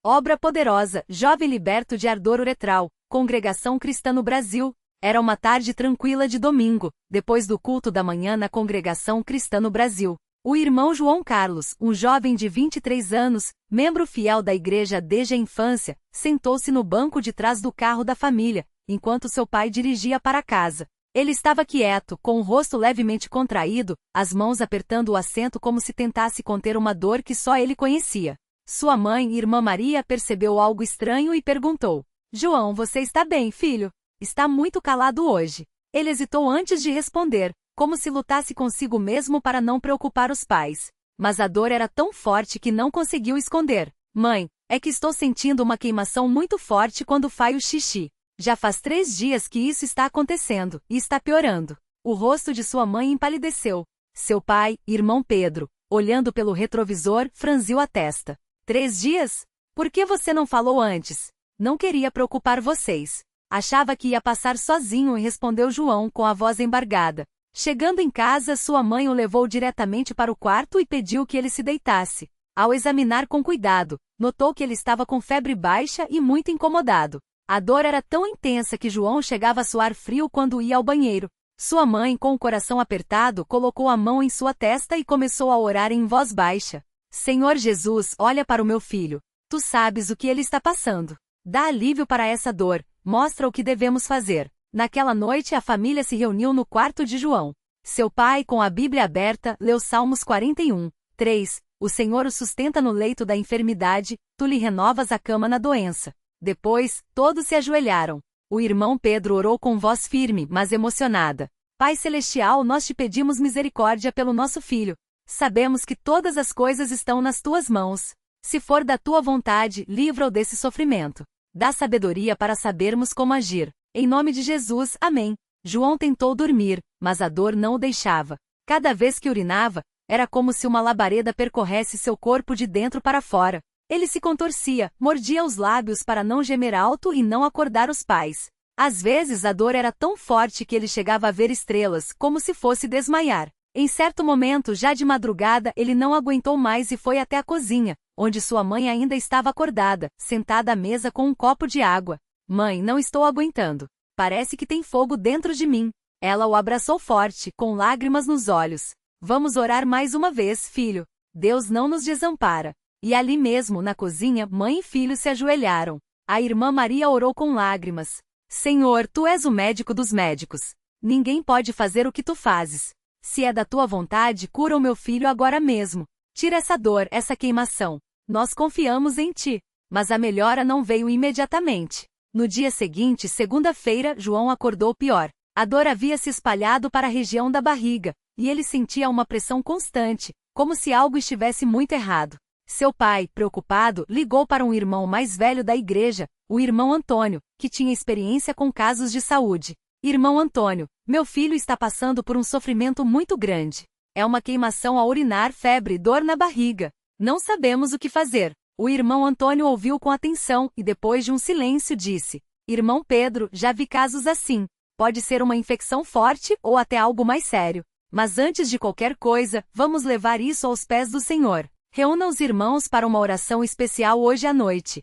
Obra poderosa, jovem liberto de ardor uretral, Congregação Cristã no Brasil. Era uma tarde tranquila de domingo, depois do culto da manhã na Congregação Cristã no Brasil. O irmão João Carlos, um jovem de 23 anos, membro fiel da igreja desde a infância, sentou-se no banco de trás do carro da família, enquanto seu pai dirigia para casa. Ele estava quieto, com o rosto levemente contraído, as mãos apertando o assento como se tentasse conter uma dor que só ele conhecia. Sua mãe, irmã Maria, percebeu algo estranho e perguntou: João, você está bem, filho? Está muito calado hoje. Ele hesitou antes de responder, como se lutasse consigo mesmo para não preocupar os pais. Mas a dor era tão forte que não conseguiu esconder. Mãe, é que estou sentindo uma queimação muito forte quando faço xixi. Já faz 3 dias que isso está acontecendo, e está piorando. O rosto de sua mãe empalideceu. Seu pai, irmão Pedro, olhando pelo retrovisor, franziu a testa. 3 dias? Por que você não falou antes? Não queria preocupar vocês. Achava que ia passar sozinho, e respondeu João com a voz embargada. Chegando em casa, sua mãe o levou diretamente para o quarto e pediu que ele se deitasse. Ao examinar com cuidado, notou que ele estava com febre baixa e muito incomodado. A dor era tão intensa que João chegava a suar frio quando ia ao banheiro. Sua mãe, com o coração apertado, colocou a mão em sua testa e começou a orar em voz baixa. Senhor Jesus, olha para o meu filho. Tu sabes o que ele está passando. Dá alívio para essa dor. Mostra o que devemos fazer. Naquela noite a família se reuniu no quarto de João. Seu pai, com a Bíblia aberta, leu Salmos 41, 3. O Senhor o sustenta no leito da enfermidade, tu lhe renovas a cama na doença. Depois, todos se ajoelharam. O irmão Pedro orou com voz firme, mas emocionada. Pai Celestial, nós te pedimos misericórdia pelo nosso filho. Sabemos que todas as coisas estão nas tuas mãos. Se for da tua vontade, livra-o desse sofrimento. Dá sabedoria para sabermos como agir. Em nome de Jesus, amém. João tentou dormir, mas a dor não o deixava. Cada vez que urinava, era como se uma labareda percorresse seu corpo de dentro para fora. Ele se contorcia, mordia os lábios para não gemer alto e não acordar os pais. Às vezes a dor era tão forte que ele chegava a ver estrelas, como se fosse desmaiar. Em certo momento, já de madrugada, ele não aguentou mais e foi até a cozinha, onde sua mãe ainda estava acordada, sentada à mesa com um copo de água. Mãe, não estou aguentando. Parece que tem fogo dentro de mim. Ela o abraçou forte, com lágrimas nos olhos. Vamos orar mais uma vez, filho. Deus não nos desampara. E ali mesmo, na cozinha, mãe e filho se ajoelharam. A irmã Maria orou com lágrimas. Senhor, tu és o médico dos médicos. Ninguém pode fazer o que tu fazes. Se é da tua vontade, cura o meu filho agora mesmo. Tira essa dor, essa queimação. Nós confiamos em ti. Mas a melhora não veio imediatamente. No dia seguinte, segunda-feira, João acordou pior. A dor havia se espalhado para a região da barriga, e ele sentia uma pressão constante, como se algo estivesse muito errado. Seu pai, preocupado, ligou para um irmão mais velho da igreja, o irmão Antônio, que tinha experiência com casos de saúde. Irmão Antônio, meu filho está passando por um sofrimento muito grande. É uma queimação ao urinar, febre, dor na barriga. Não sabemos o que fazer. O irmão Antônio ouviu com atenção e depois de um silêncio disse: Irmão Pedro, já vi casos assim. Pode ser uma infecção forte ou até algo mais sério. Mas antes de qualquer coisa, vamos levar isso aos pés do Senhor. Reúna os irmãos para uma oração especial hoje à noite.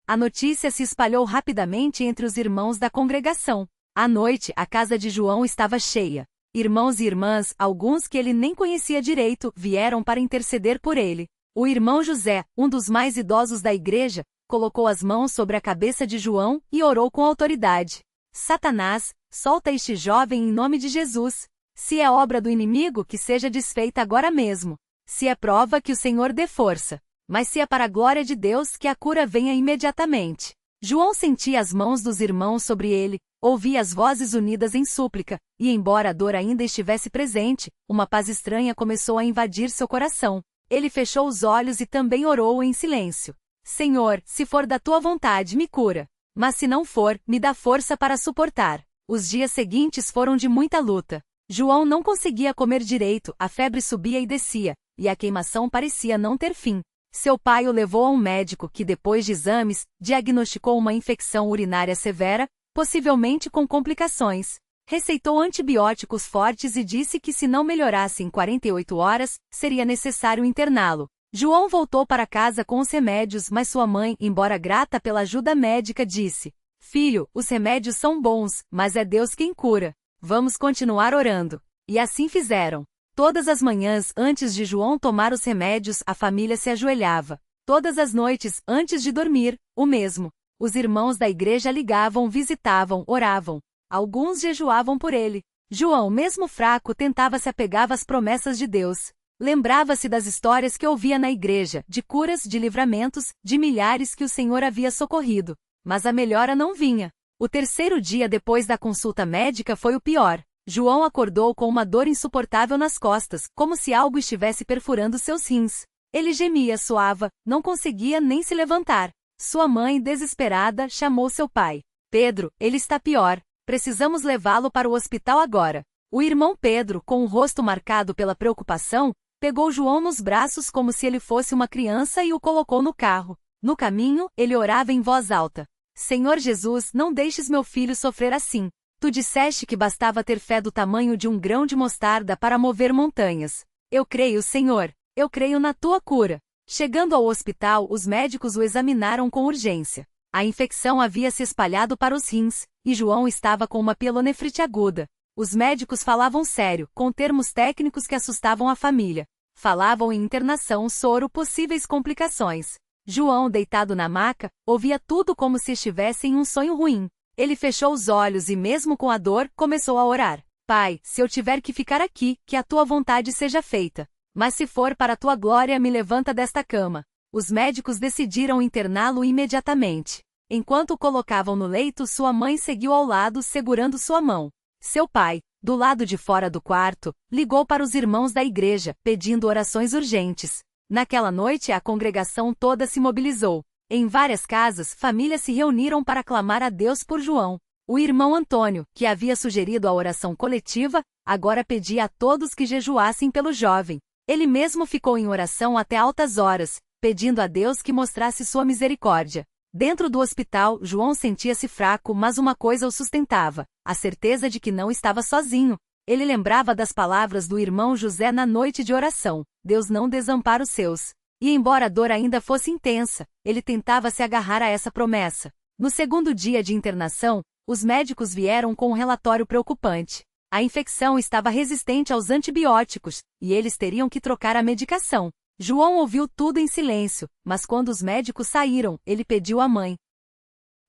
A notícia se espalhou rapidamente entre os irmãos da congregação. À noite, a casa de João estava cheia. Irmãos e irmãs, alguns que ele nem conhecia direito, vieram para interceder por ele. O irmão José, um dos mais idosos da igreja, colocou as mãos sobre a cabeça de João e orou com autoridade. Satanás, solta este jovem em nome de Jesus. Se é obra do inimigo, que seja desfeita agora mesmo. Se é prova, que o Senhor dê força. Mas se é para a glória de Deus, que a cura venha imediatamente. João sentia as mãos dos irmãos sobre ele, ouvia as vozes unidas em súplica, e embora a dor ainda estivesse presente, uma paz estranha começou a invadir seu coração. Ele fechou os olhos e também orou em silêncio. Senhor, se for da tua vontade, me cura. Mas se não for, me dá força para suportar. Os dias seguintes foram de muita luta. João não conseguia comer direito, a febre subia e descia, e a queimação parecia não ter fim. Seu pai o levou a um médico que, depois de exames, diagnosticou uma infecção urinária severa, possivelmente com complicações. Receitou antibióticos fortes e disse que se não melhorasse em 48 horas, seria necessário interná-lo. João voltou para casa com os remédios, mas sua mãe, embora grata pela ajuda médica, disse: Filho, os remédios são bons, mas é Deus quem cura. Vamos continuar orando. E assim fizeram. Todas as manhãs, antes de João tomar os remédios, a família se ajoelhava. Todas as noites, antes de dormir, o mesmo. Os irmãos da igreja ligavam, visitavam, oravam. Alguns jejuavam por ele. João, mesmo fraco, tentava se apegar às promessas de Deus. Lembrava-se das histórias que ouvia na igreja, de curas, de livramentos, de milhares que o Senhor havia socorrido. Mas a melhora não vinha. O terceiro dia depois da consulta médica foi o pior. João acordou com uma dor insuportável nas costas, como se algo estivesse perfurando seus rins. Ele gemia, suava, não conseguia nem se levantar. Sua mãe, desesperada, chamou seu pai. Pedro, ele está pior. Precisamos levá-lo para o hospital agora. O irmão Pedro, com o rosto marcado pela preocupação, pegou João nos braços como se ele fosse uma criança e o colocou no carro. No caminho, ele orava em voz alta. Senhor Jesus, não deixes meu filho sofrer assim. Tu disseste que bastava ter fé do tamanho de um grão de mostarda para mover montanhas. Eu creio, Senhor. Eu creio na tua cura. Chegando ao hospital, os médicos o examinaram com urgência. A infecção havia se espalhado para os rins, e João estava com uma pielonefrite aguda. Os médicos falavam sério, com termos técnicos que assustavam a família. Falavam em internação, soro, possíveis complicações. João, deitado na maca, ouvia tudo como se estivesse em um sonho ruim. Ele fechou os olhos e, mesmo com a dor, começou a orar. Pai, se eu tiver que ficar aqui, que a tua vontade seja feita. Mas se for para a tua glória, me levanta desta cama. Os médicos decidiram interná-lo imediatamente. Enquanto o colocavam no leito, sua mãe seguiu ao lado, segurando sua mão. Seu pai, do lado de fora do quarto, ligou para os irmãos da igreja, pedindo orações urgentes. Naquela noite, a congregação toda se mobilizou. Em várias casas, famílias se reuniram para clamar a Deus por João. O irmão Antônio, que havia sugerido a oração coletiva, agora pedia a todos que jejuassem pelo jovem. Ele mesmo ficou em oração até altas horas, pedindo a Deus que mostrasse sua misericórdia. Dentro do hospital, João sentia-se fraco, mas uma coisa o sustentava: a certeza de que não estava sozinho. Ele lembrava das palavras do irmão José na noite de oração: Deus não desampara os seus. E embora a dor ainda fosse intensa, ele tentava se agarrar a essa promessa. No segundo dia de internação, os médicos vieram com um relatório preocupante. A infecção estava resistente aos antibióticos, e eles teriam que trocar a medicação. João ouviu tudo em silêncio, mas quando os médicos saíram, ele pediu à mãe.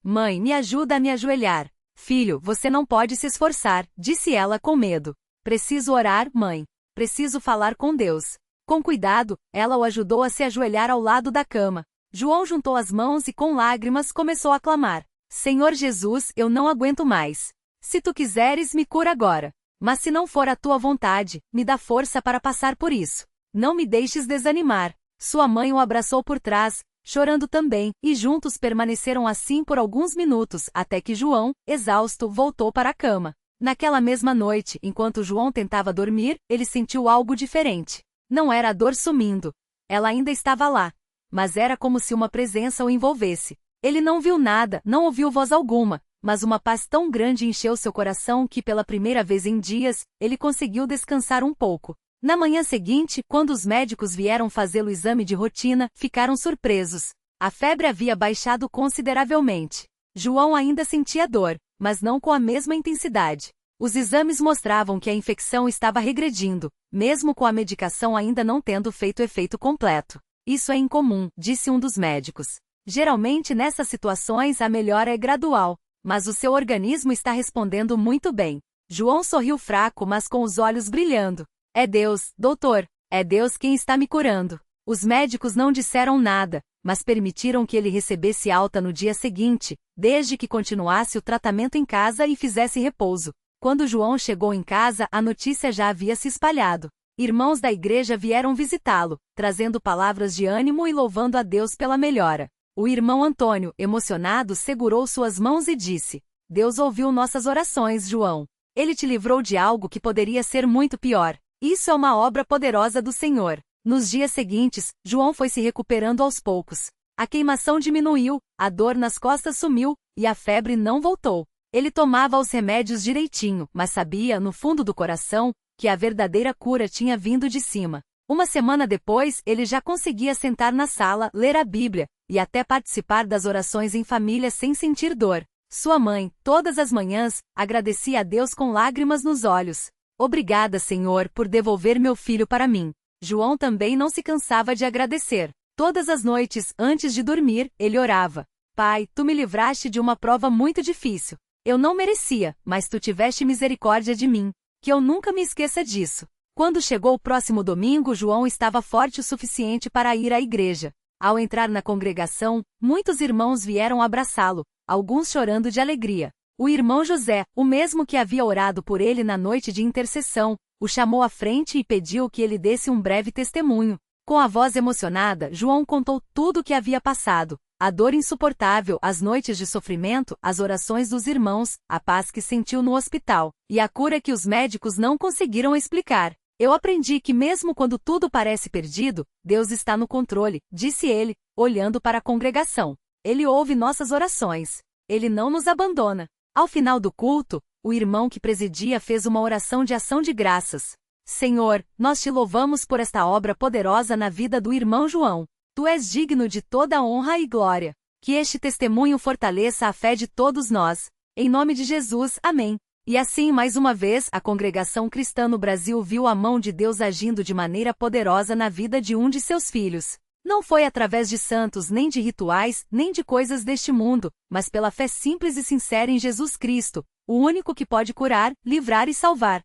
Mãe, me ajuda a me ajoelhar. Filho, você não pode se esforçar, disse ela com medo. Preciso orar, mãe. Preciso falar com Deus. Com cuidado, ela o ajudou a se ajoelhar ao lado da cama. João juntou as mãos e com lágrimas começou a clamar. Senhor Jesus, eu não aguento mais. Se tu quiseres, me cura agora. Mas se não for a tua vontade, me dá força para passar por isso. Não me deixes desanimar. Sua mãe o abraçou por trás, chorando também, e juntos permaneceram assim por alguns minutos, até que João, exausto, voltou para a cama. Naquela mesma noite, enquanto João tentava dormir, ele sentiu algo diferente. Não era a dor sumindo. Ela ainda estava lá. Mas era como se uma presença o envolvesse. Ele não viu nada, não ouviu voz alguma, mas uma paz tão grande encheu seu coração que, pela primeira vez em dias, ele conseguiu descansar um pouco. Na manhã seguinte, quando os médicos vieram fazê-lo exame de rotina, ficaram surpresos. A febre havia baixado consideravelmente. João ainda sentia dor, mas não com a mesma intensidade. Os exames mostravam que a infecção estava regredindo, mesmo com a medicação ainda não tendo feito efeito completo. Isso é incomum, disse um dos médicos. Geralmente nessas situações a melhora é gradual, mas o seu organismo está respondendo muito bem. João sorriu fraco, mas com os olhos brilhando. É Deus, doutor. É Deus quem está me curando. Os médicos não disseram nada, mas permitiram que ele recebesse alta no dia seguinte, desde que continuasse o tratamento em casa e fizesse repouso. Quando João chegou em casa, a notícia já havia se espalhado. Irmãos da igreja vieram visitá-lo, trazendo palavras de ânimo e louvando a Deus pela melhora. O irmão Antônio, emocionado, segurou suas mãos e disse: Deus ouviu nossas orações, João. Ele te livrou de algo que poderia ser muito pior. Isso é uma obra poderosa do Senhor. Nos dias seguintes, João foi se recuperando aos poucos. A queimação diminuiu, a dor nas costas sumiu, e a febre não voltou. Ele tomava os remédios direitinho, mas sabia, no fundo do coração, que a verdadeira cura tinha vindo de cima. Uma semana depois, ele já conseguia sentar na sala, ler a Bíblia, e até participar das orações em família sem sentir dor. Sua mãe, todas as manhãs, agradecia a Deus com lágrimas nos olhos. Obrigada, Senhor, por devolver meu filho para mim. João também não se cansava de agradecer. Todas as noites, antes de dormir, ele orava. Pai, tu me livraste de uma prova muito difícil. Eu não merecia, mas tu tiveste misericórdia de mim. Que eu nunca me esqueça disso. Quando chegou o próximo domingo, João estava forte o suficiente para ir à igreja. Ao entrar na congregação, muitos irmãos vieram abraçá-lo, alguns chorando de alegria. O irmão José, o mesmo que havia orado por ele na noite de intercessão, o chamou à frente e pediu que ele desse um breve testemunho. Com a voz emocionada, João contou tudo o que havia passado. A dor insuportável, as noites de sofrimento, as orações dos irmãos, a paz que sentiu no hospital, e a cura que os médicos não conseguiram explicar. Eu aprendi que mesmo quando tudo parece perdido, Deus está no controle, disse ele, olhando para a congregação. Ele ouve nossas orações. Ele não nos abandona. Ao final do culto, o irmão que presidia fez uma oração de ação de graças. Senhor, nós te louvamos por esta obra poderosa na vida do irmão João. Tu és digno de toda honra e glória. Que este testemunho fortaleça a fé de todos nós. Em nome de Jesus, amém. E assim, mais uma vez, a congregação cristã no Brasil viu a mão de Deus agindo de maneira poderosa na vida de um de seus filhos. Não foi através de santos, nem de rituais, nem de coisas deste mundo, mas pela fé simples e sincera em Jesus Cristo, o único que pode curar, livrar e salvar.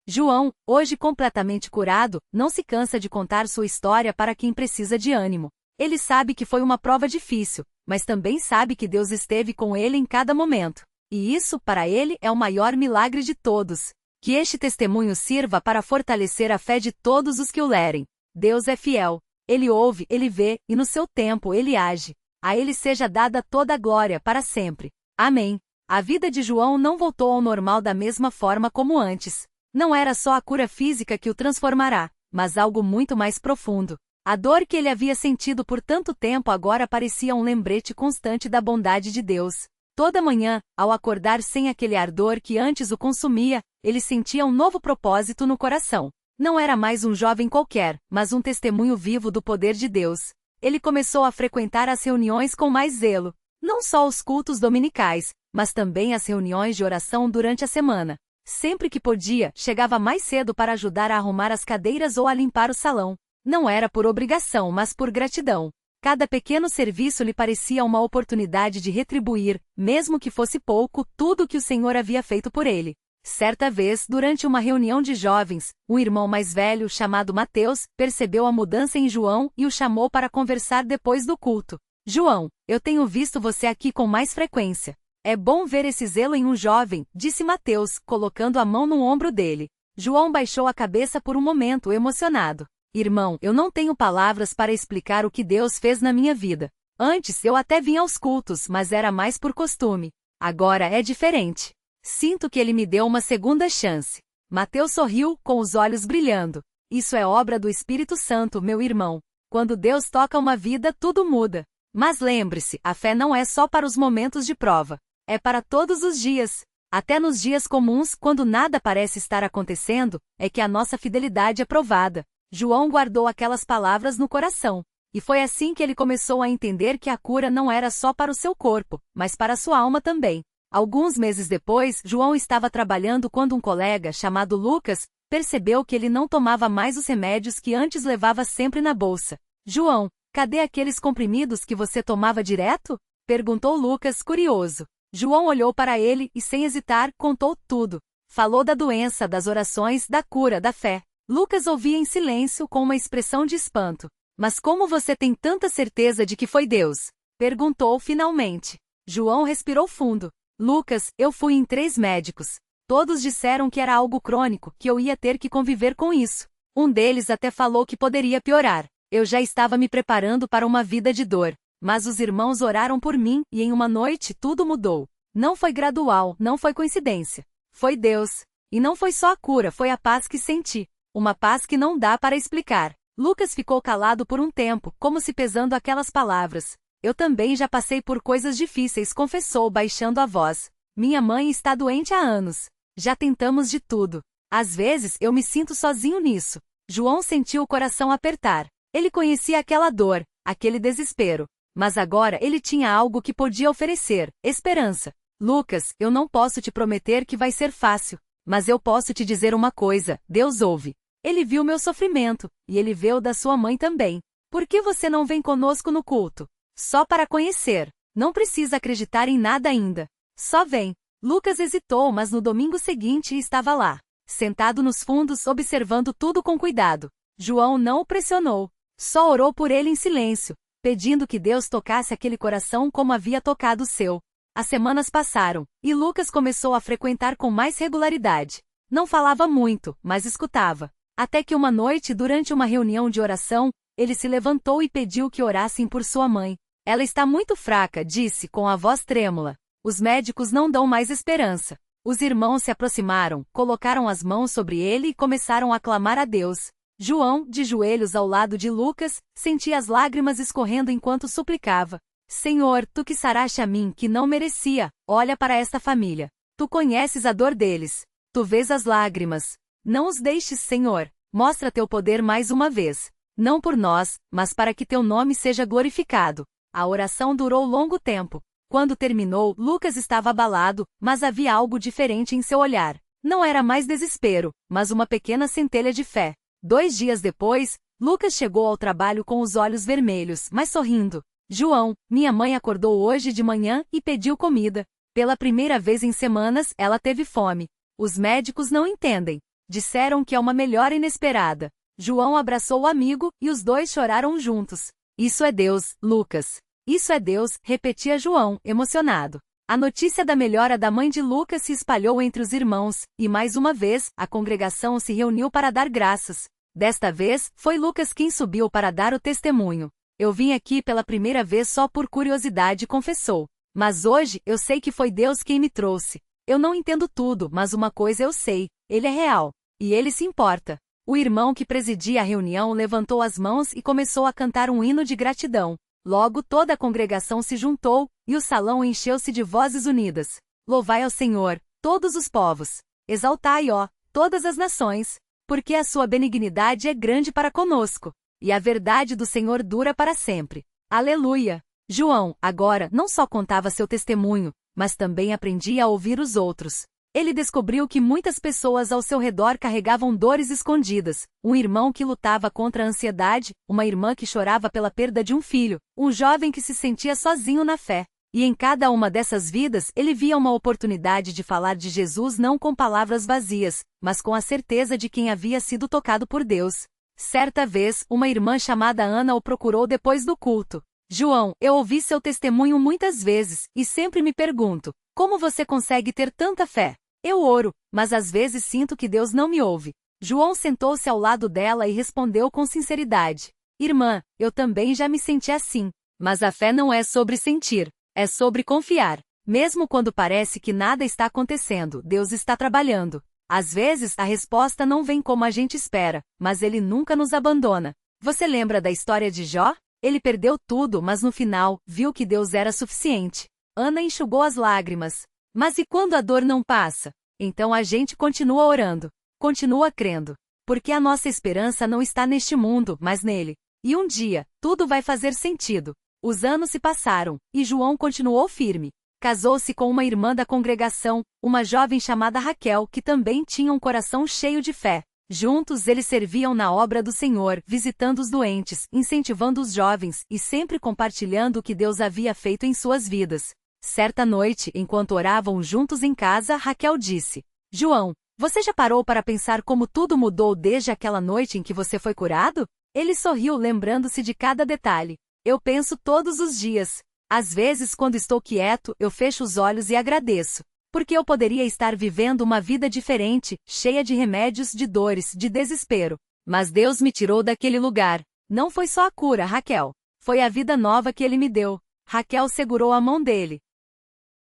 João, hoje completamente curado, não se cansa de contar sua história para quem precisa de ânimo. Ele sabe que foi uma prova difícil, mas também sabe que Deus esteve com ele em cada momento. E isso, para ele, é o maior milagre de todos. Que este testemunho sirva para fortalecer a fé de todos os que o lerem. Deus é fiel. Ele ouve, ele vê, e no seu tempo ele age. A ele seja dada toda a glória para sempre. Amém. A vida de João não voltou ao normal da mesma forma como antes. Não era só a cura física que o transformará, mas algo muito mais profundo. A dor que ele havia sentido por tanto tempo agora parecia um lembrete constante da bondade de Deus. Toda manhã, ao acordar sem aquele ardor que antes o consumia, ele sentia um novo propósito no coração. Não era mais um jovem qualquer, mas um testemunho vivo do poder de Deus. Ele começou a frequentar as reuniões com mais zelo. Não só os cultos dominicais, mas também as reuniões de oração durante a semana. Sempre que podia, chegava mais cedo para ajudar a arrumar as cadeiras ou a limpar o salão. Não era por obrigação, mas por gratidão. Cada pequeno serviço lhe parecia uma oportunidade de retribuir, mesmo que fosse pouco, tudo o que o Senhor havia feito por ele. Certa vez, durante uma reunião de jovens, um irmão mais velho, chamado Mateus, percebeu a mudança em João e o chamou para conversar depois do culto. João, eu tenho visto você aqui com mais frequência. É bom ver esse zelo em um jovem, disse Mateus, colocando a mão no ombro dele. João baixou a cabeça por um momento, emocionado. Irmão, eu não tenho palavras para explicar o que Deus fez na minha vida. Antes eu até vinha aos cultos, mas era mais por costume. Agora é diferente. Sinto que ele me deu uma segunda chance. Mateus sorriu, com os olhos brilhando. Isso é obra do Espírito Santo, meu irmão. Quando Deus toca uma vida, tudo muda. Mas lembre-se, a fé não é só para os momentos de prova. É para todos os dias. Até nos dias comuns, quando nada parece estar acontecendo, é que a nossa fidelidade é provada. João guardou aquelas palavras no coração. E foi assim que ele começou a entender que a cura não era só para o seu corpo, mas para a sua alma também. Alguns meses depois, João estava trabalhando quando um colega, chamado Lucas, percebeu que ele não tomava mais os remédios que antes levava sempre na bolsa. João, cadê aqueles comprimidos que você tomava direto? Perguntou Lucas, curioso. João olhou para ele e, sem hesitar, contou tudo. Falou da doença, das orações, da cura, da fé. Lucas ouvia em silêncio com uma expressão de espanto. Mas como você tem tanta certeza de que foi Deus? Perguntou finalmente. João respirou fundo. Lucas, eu fui em 3 médicos. Todos disseram que era algo crônico, que eu ia ter que conviver com isso. Um deles até falou que poderia piorar. Eu já estava me preparando para uma vida de dor. Mas os irmãos oraram por mim, e em uma noite tudo mudou. Não foi gradual, não foi coincidência. Foi Deus. E não foi só a cura, foi a paz que senti. Uma paz que não dá para explicar. Lucas ficou calado por um tempo, como se pesando aquelas palavras. Eu também já passei por coisas difíceis, confessou baixando a voz. Minha mãe está doente há anos. Já tentamos de tudo. Às vezes eu me sinto sozinho nisso. João sentiu o coração apertar. Ele conhecia aquela dor, aquele desespero. Mas agora ele tinha algo que podia oferecer: esperança. Lucas, eu não posso te prometer que vai ser fácil. Mas eu posso te dizer uma coisa: Deus ouve. Ele viu meu sofrimento, e ele vê o da sua mãe também. Por que você não vem conosco no culto? Só para conhecer. Não precisa acreditar em nada ainda. Só vem. Lucas hesitou, mas no domingo seguinte estava lá, sentado nos fundos, observando tudo com cuidado. João não o pressionou. Só orou por ele em silêncio, pedindo que Deus tocasse aquele coração como havia tocado o seu. As semanas passaram, e Lucas começou a frequentar com mais regularidade. Não falava muito, mas escutava. Até que uma noite, durante uma reunião de oração, ele se levantou e pediu que orassem por sua mãe. Ela está muito fraca, disse com a voz trêmula. Os médicos não dão mais esperança. Os irmãos se aproximaram, colocaram as mãos sobre ele e começaram a clamar a Deus. João, de joelhos ao lado de Lucas, sentia as lágrimas escorrendo enquanto suplicava. Senhor, tu que saraste a mim, que não merecia, olha para esta família. Tu conheces a dor deles. Tu vês as lágrimas. Não os deixes, Senhor. Mostra teu poder mais uma vez. Não por nós, mas para que teu nome seja glorificado. A oração durou longo tempo. Quando terminou, Lucas estava abalado, mas havia algo diferente em seu olhar. Não era mais desespero, mas uma pequena centelha de fé. 2 dias depois, Lucas chegou ao trabalho com os olhos vermelhos, mas sorrindo. João, minha mãe acordou hoje de manhã e pediu comida. Pela primeira vez em semanas, ela teve fome. Os médicos não entendem. Disseram que é uma melhora inesperada. João abraçou o amigo e os dois choraram juntos. Isso é Deus, Lucas. Isso é Deus, repetia João, emocionado. A notícia da melhora da mãe de Lucas se espalhou entre os irmãos, e mais uma vez, a congregação se reuniu para dar graças. Desta vez, foi Lucas quem subiu para dar o testemunho. Eu vim aqui pela primeira vez só por curiosidade, confessou. Mas hoje, eu sei que foi Deus quem me trouxe. Eu não entendo tudo, mas uma coisa eu sei: Ele é real. E Ele se importa. O irmão que presidia a reunião levantou as mãos e começou a cantar um hino de gratidão. Logo toda a congregação se juntou, e o salão encheu-se de vozes unidas. Louvai ao Senhor, todos os povos. Exaltai, ó, todas as nações, porque a sua benignidade é grande para conosco, e a verdade do Senhor dura para sempre. Aleluia! João, agora, não só contava seu testemunho, mas também aprendia a ouvir os outros. Ele descobriu que muitas pessoas ao seu redor carregavam dores escondidas, um irmão que lutava contra a ansiedade, uma irmã que chorava pela perda de um filho, um jovem que se sentia sozinho na fé. E em cada uma dessas vidas ele via uma oportunidade de falar de Jesus não com palavras vazias, mas com a certeza de quem havia sido tocado por Deus. Certa vez, uma irmã chamada Ana o procurou depois do culto. João, eu ouvi seu testemunho muitas vezes, e sempre me pergunto, como você consegue ter tanta fé? Eu oro, mas às vezes sinto que Deus não me ouve. João sentou-se ao lado dela e respondeu com sinceridade. Irmã, eu também já me senti assim. Mas a fé não é sobre sentir, é sobre confiar. Mesmo quando parece que nada está acontecendo, Deus está trabalhando. Às vezes a resposta não vem como a gente espera, mas Ele nunca nos abandona. Você lembra da história de Jó? Ele perdeu tudo, mas no final, viu que Deus era suficiente. Ana enxugou as lágrimas. Mas e quando a dor não passa? Então a gente continua orando, continua crendo. Porque a nossa esperança não está neste mundo, mas nele. E um dia, tudo vai fazer sentido. Os anos se passaram, e João continuou firme. Casou-se com uma irmã da congregação, uma jovem chamada Raquel, que também tinha um coração cheio de fé. Juntos eles serviam na obra do Senhor, visitando os doentes, incentivando os jovens, e sempre compartilhando o que Deus havia feito em suas vidas. Certa noite, enquanto oravam juntos em casa, Raquel disse: João, você já parou para pensar como tudo mudou desde aquela noite em que você foi curado? Ele sorriu, lembrando-se de cada detalhe. Eu penso todos os dias. Às vezes, quando estou quieto, eu fecho os olhos e agradeço. Porque eu poderia estar vivendo uma vida diferente, cheia de remédios, de dores, de desespero. Mas Deus me tirou daquele lugar. Não foi só a cura, Raquel. Foi a vida nova que Ele me deu. Raquel segurou a mão dele.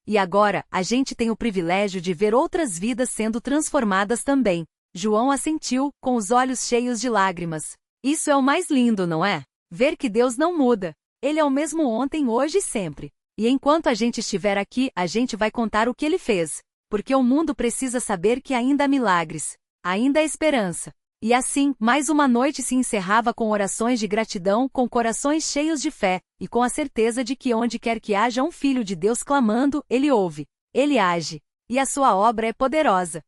E agora, a gente tem o privilégio de ver outras vidas sendo transformadas também. João assentiu, com os olhos cheios de lágrimas. Isso é o mais lindo, não é? Ver que Deus não muda. Ele é o mesmo ontem, hoje e sempre. E enquanto a gente estiver aqui, a gente vai contar o que Ele fez. Porque o mundo precisa saber que ainda há milagres. Ainda há esperança. E assim, mais uma noite se encerrava com orações de gratidão, com corações cheios de fé, e com a certeza de que onde quer que haja um filho de Deus clamando, ele ouve, ele age. E a sua obra é poderosa.